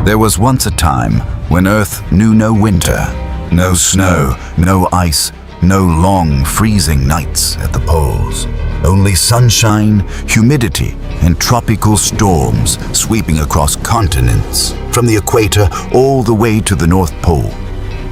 There was once a time when Earth knew no winter, no snow, no ice, no long freezing nights at the poles. Only sunshine, humidity, and tropical storms sweeping across continents, from the equator all the way to the North Pole.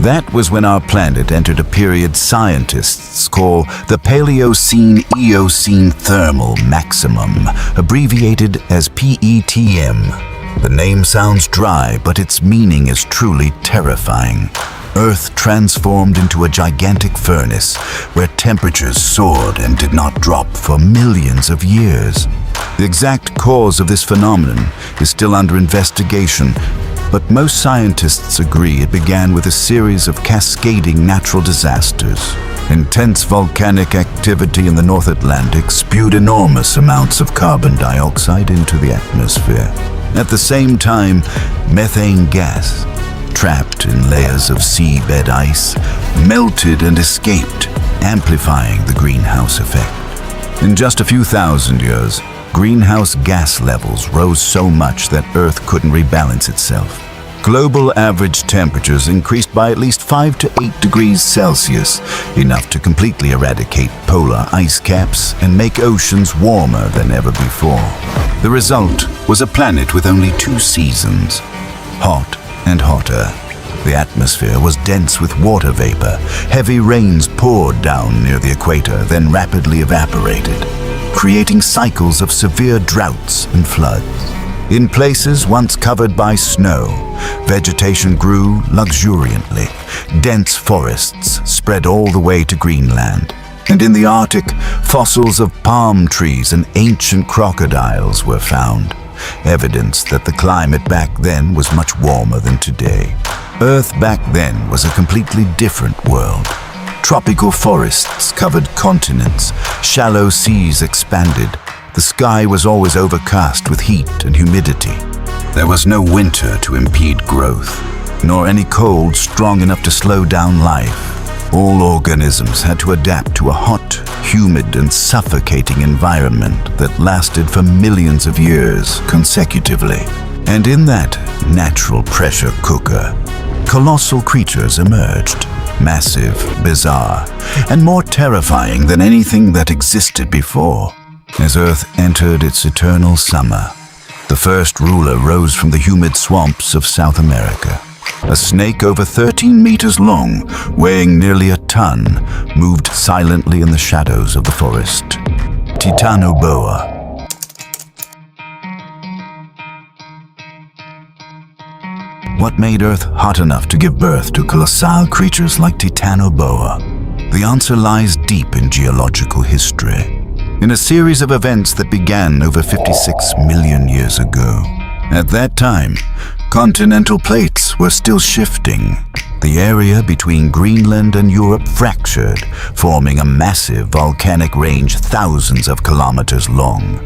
That was when our planet entered a period scientists call the Paleocene-Eocene thermal maximum, abbreviated as PETM. The name sounds dry, but its meaning is truly terrifying. Earth transformed into a gigantic furnace where temperatures soared and did not drop for millions of years. The exact cause of this phenomenon is still under investigation, but most scientists agree it began with a series of cascading natural disasters. Intense volcanic activity in the North Atlantic spewed enormous amounts of carbon dioxide into the atmosphere. At the same time, methane gas, trapped in layers of seabed ice, melted and escaped, amplifying the greenhouse effect. In just a few thousand years, greenhouse gas levels rose so much that Earth couldn't rebalance itself. Global average temperatures increased by at least 5 to 8 degrees Celsius, enough to completely eradicate polar ice caps and make oceans warmer than ever before. The result was a planet with only 2 seasons, hot and hotter. The atmosphere was dense with water vapor. Heavy rains poured down near the equator, then rapidly evaporated, creating cycles of severe droughts and floods. In places once covered by snow, vegetation grew luxuriantly. Dense forests spread all the way to Greenland. And in the Arctic, fossils of palm trees and ancient crocodiles were found, evidence that the climate back then was much warmer than today. Earth back then was a completely different world. Tropical forests covered continents, shallow seas expanded. The sky was always overcast with heat and humidity. There was no winter to impede growth, nor any cold strong enough to slow down life. All organisms had to adapt to a hot, humid, and suffocating environment that lasted for millions of years consecutively. And in that natural pressure cooker, colossal creatures emerged, massive, bizarre, and more terrifying than anything that existed before. As Earth entered its eternal summer, the first ruler rose from the humid swamps of South America. A snake over 13 meters long, weighing nearly a ton, moved silently in the shadows of the forest. Titanoboa. What made Earth hot enough to give birth to colossal creatures like Titanoboa? The answer lies deep in geological history, in a series of events that began over 56 million years ago. At that time, continental plates were still shifting. The area between Greenland and Europe fractured, forming a massive volcanic range thousands of kilometers long,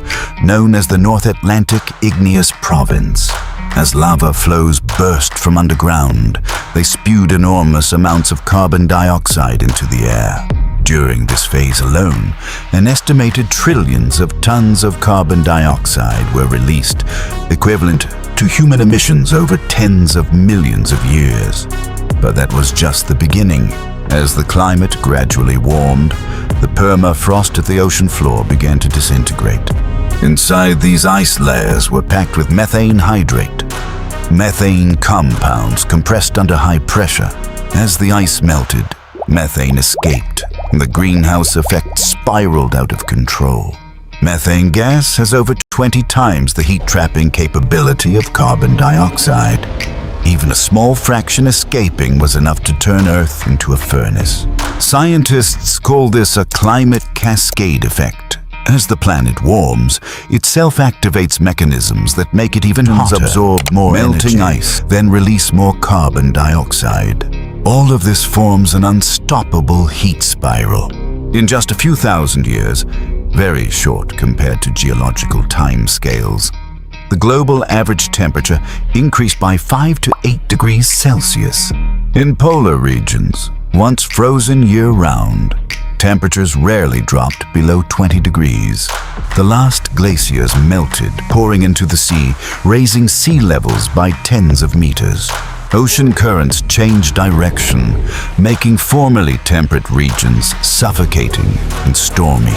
known as the North Atlantic Igneous Province. As lava flows burst from underground, they spewed enormous amounts of carbon dioxide into the air. During this phase alone, an estimated trillions of tons of carbon dioxide were released, equivalent to human emissions over tens of millions of years. But that was just the beginning. As the climate gradually warmed, the permafrost at the ocean floor began to disintegrate. Inside these ice layers were packed with methane hydrate, methane compounds compressed under high pressure. As the ice melted, methane escaped, and the greenhouse effect spiraled out of control. Methane gas has over 20 times the heat-trapping capability of carbon dioxide. Even a small fraction escaping was enough to turn Earth into a furnace. Scientists call this a climate cascade effect. As the planet warms, it self-activates mechanisms that make it even hotter, absorb more melting ice, then release more carbon dioxide. All of this forms an unstoppable heat spiral. In just a few thousand years, very short compared to geological timescales, the global average temperature increased by 5 to 8 degrees Celsius. In polar regions, once frozen year-round, Temperatures rarely dropped below 20 degrees. The last glaciers melted, pouring into the sea, raising sea levels by tens of meters. Ocean currents changed direction, making formerly temperate regions suffocating and stormy.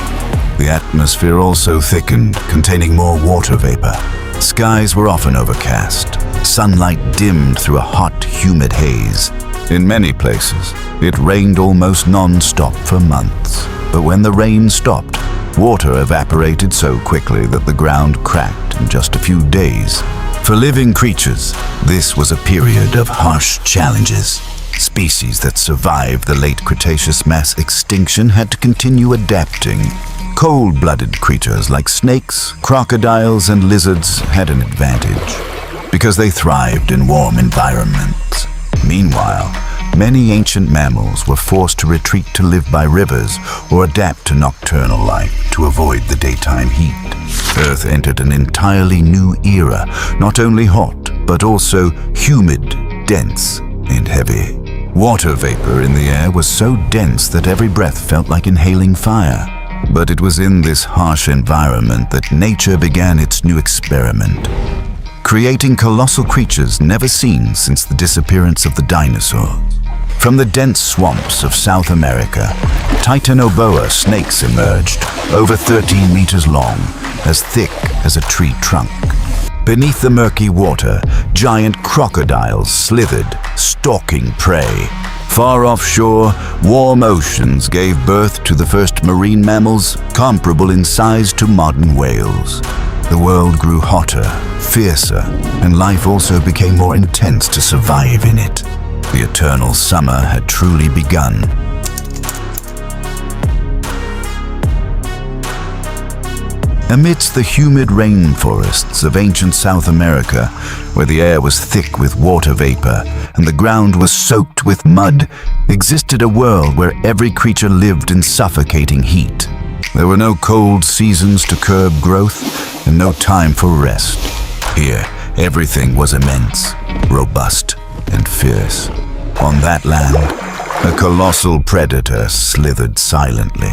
The atmosphere also thickened, containing more water vapor. Skies were often overcast. Sunlight dimmed through a hot, humid haze. In many places, it rained almost non-stop for months. But when the rain stopped, water evaporated so quickly that the ground cracked in just a few days. For living creatures, this was a period of harsh challenges. Species that survived the late Cretaceous mass extinction had to continue adapting. Cold-blooded creatures like snakes, crocodiles, and lizards had an advantage because they thrived in warm environments. Meanwhile, many ancient mammals were forced to retreat to live by rivers or adapt to nocturnal life to avoid the daytime heat. Earth entered an entirely new era, not only hot, but also humid, dense, and heavy. Water vapor in the air was so dense that every breath felt like inhaling fire. But it was in this harsh environment that nature began its new experiment, creating colossal creatures never seen since the disappearance of the dinosaurs. From the dense swamps of South America, Titanoboa snakes emerged, over 13 meters long, as thick as a tree trunk. Beneath the murky water, giant crocodiles slithered, stalking prey. Far offshore, warm oceans gave birth to the first marine mammals comparable in size to modern whales. The world grew hotter, fiercer, and life also became more intense to survive in it. The eternal summer had truly begun. Amidst the humid rainforests of ancient South America, where the air was thick with water vapor and the ground was soaked with mud, existed a world where every creature lived in suffocating heat. There were no cold seasons to curb growth and no time for rest. Here, everything was immense, robust, and fierce. On that land, a colossal predator slithered silently.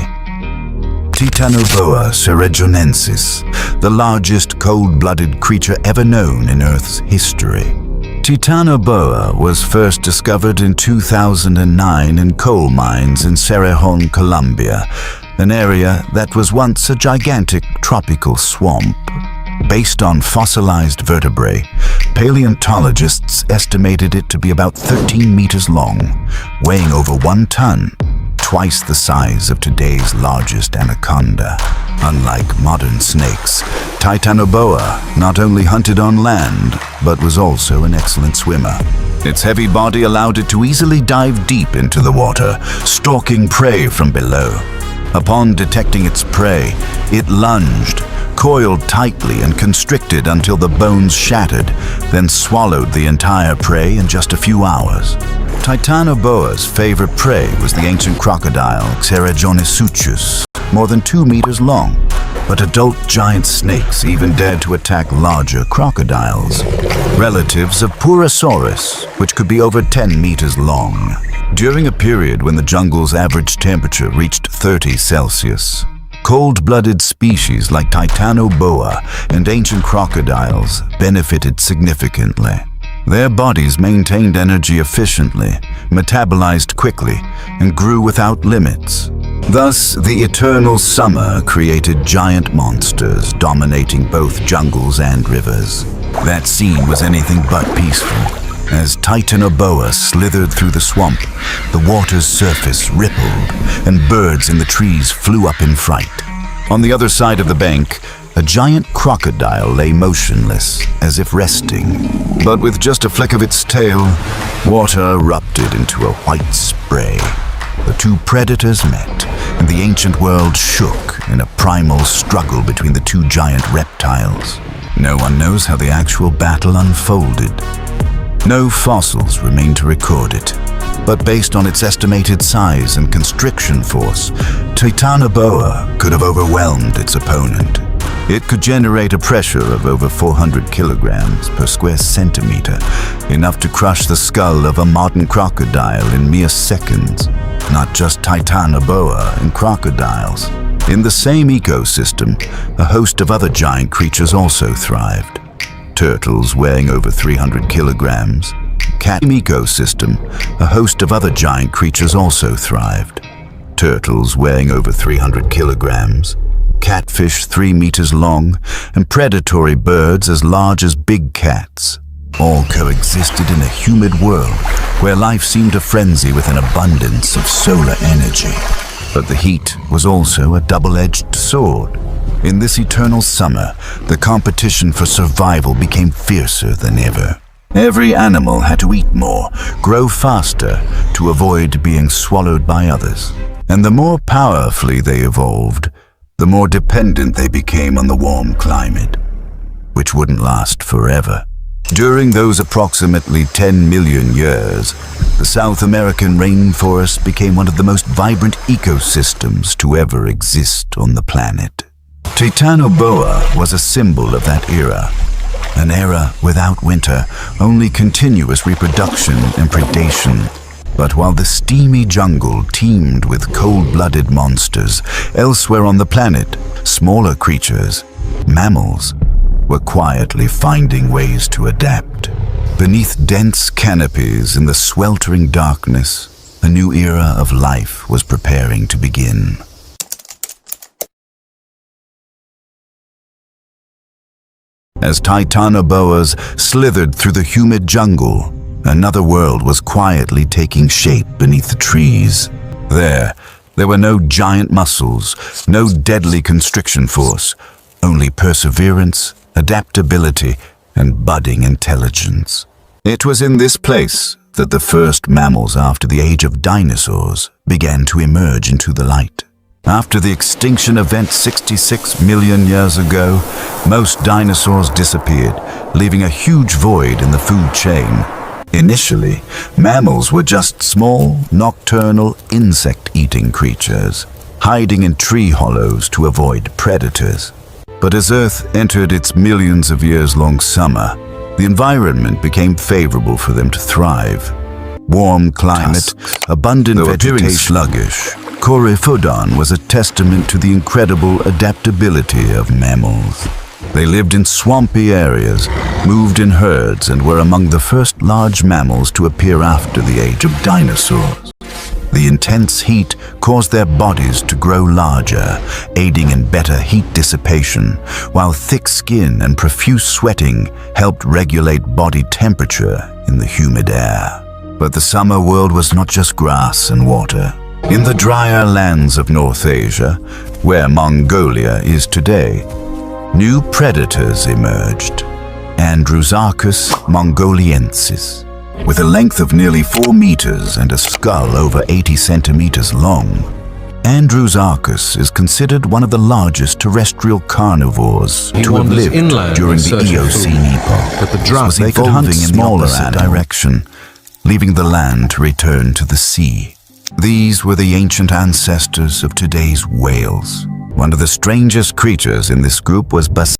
Titanoboa cerrejonensis, the largest cold-blooded creature ever known in Earth's history. Titanoboa was first discovered in 2009 in coal mines in Cerrejón, Colombia, an area that was once a gigantic tropical swamp. Based on fossilized vertebrae, paleontologists estimated it to be about 13 meters long, weighing over 1 ton, twice the size of today's largest anaconda. Unlike modern snakes, Titanoboa not only hunted on land, but was also an excellent swimmer. Its heavy body allowed it to easily dive deep into the water, stalking prey from below. Upon detecting its prey, it lunged, coiled tightly and constricted until the bones shattered, then swallowed the entire prey in just a few hours. Titanoboa's favorite prey was the ancient crocodile Cerrejonisuchus, more than 2 meters long. But adult giant snakes even dared to attack larger crocodiles, relatives of Purosaurus, which could be over 10 meters long. During a period when the jungle's average temperature reached 30 Celsius, cold-blooded species like Titanoboa and ancient crocodiles benefited significantly. Their bodies maintained energy efficiently, metabolized quickly, and grew without limits. Thus, the eternal summer created giant monsters dominating both jungles and rivers. That scene was anything but peaceful. As Titanoboa slithered through the swamp, the water's surface rippled, and birds in the trees flew up in fright. On the other side of the bank, a giant crocodile lay motionless, as if resting. But with just a flick of its tail, water erupted into a white spray. The two predators met, and the ancient world shook in a primal struggle between the two giant reptiles. No one knows how the actual battle unfolded. No fossils remain to record it, but based on its estimated size and constriction force, Titanoboa could have overwhelmed its opponent. It could generate a pressure of over 400 kilograms per square centimeter, enough to crush the skull of a modern crocodile in mere seconds. not just titanoboa and crocodiles. In the same ecosystem, a host of other giant creatures also thrived. Turtles weighing over 300 kilograms. Cat ecosystem, a host of other giant creatures also thrived. Turtles weighing over 300 kilograms. Catfish 3 meters long, and predatory birds as large as big cats. All coexisted in a humid world where life seemed a frenzy with an abundance of solar energy. But the heat was also a double-edged sword. In this eternal summer, the competition for survival became fiercer than ever. Every animal had to eat more, grow faster, to avoid being swallowed by others. And the more powerfully they evolved, the more dependent they became on the warm climate, which wouldn't last forever. During those approximately 10 million years, the South American rainforest became one of the most vibrant ecosystems to ever exist on the planet. Titanoboa was a symbol of that era, an era without winter, only continuous reproduction and predation. But while the steamy jungle teemed with cold-blooded monsters, elsewhere on the planet, smaller creatures, mammals, were quietly finding ways to adapt. Beneath dense canopies in the sweltering darkness, a new era of life was preparing to begin. As titanoboas slithered through the humid jungle, another world was quietly taking shape beneath the trees. There were no giant muscles, no deadly constriction force, only perseverance, adaptability, and budding intelligence. It was in this place that the first mammals after the age of dinosaurs began to emerge into the light. After the extinction event 66 million years ago, most dinosaurs disappeared, leaving a huge void in the food chain. Initially, mammals were just small, nocturnal, insect-eating creatures, hiding in tree hollows to avoid predators. But as Earth entered its millions of years-long summer, the environment became favorable for them to thrive. Warm climate, abundant vegetation, sluggish. Coryphodon was a testament to the incredible adaptability of mammals. They lived in swampy areas, moved in herds, and were among the first large mammals to appear after the age of dinosaurs. The intense heat caused their bodies to grow larger, aiding in better heat dissipation, while thick skin and profuse sweating helped regulate body temperature in the humid air. But the summer world was not just grass and water. In the drier lands of North Asia, where Mongolia is today, new predators emerged. Andrewsarchus mongoliensis. With a length of nearly 4 meters and a skull over 80 centimeters long, Andrewsarchus is considered one of the largest terrestrial carnivores to have lived during the Eocene epoch. But the drought was evolving in the opposite direction, leaving the land to return to the sea. These were the ancient ancestors of today's whales. One of the strangest creatures in this group was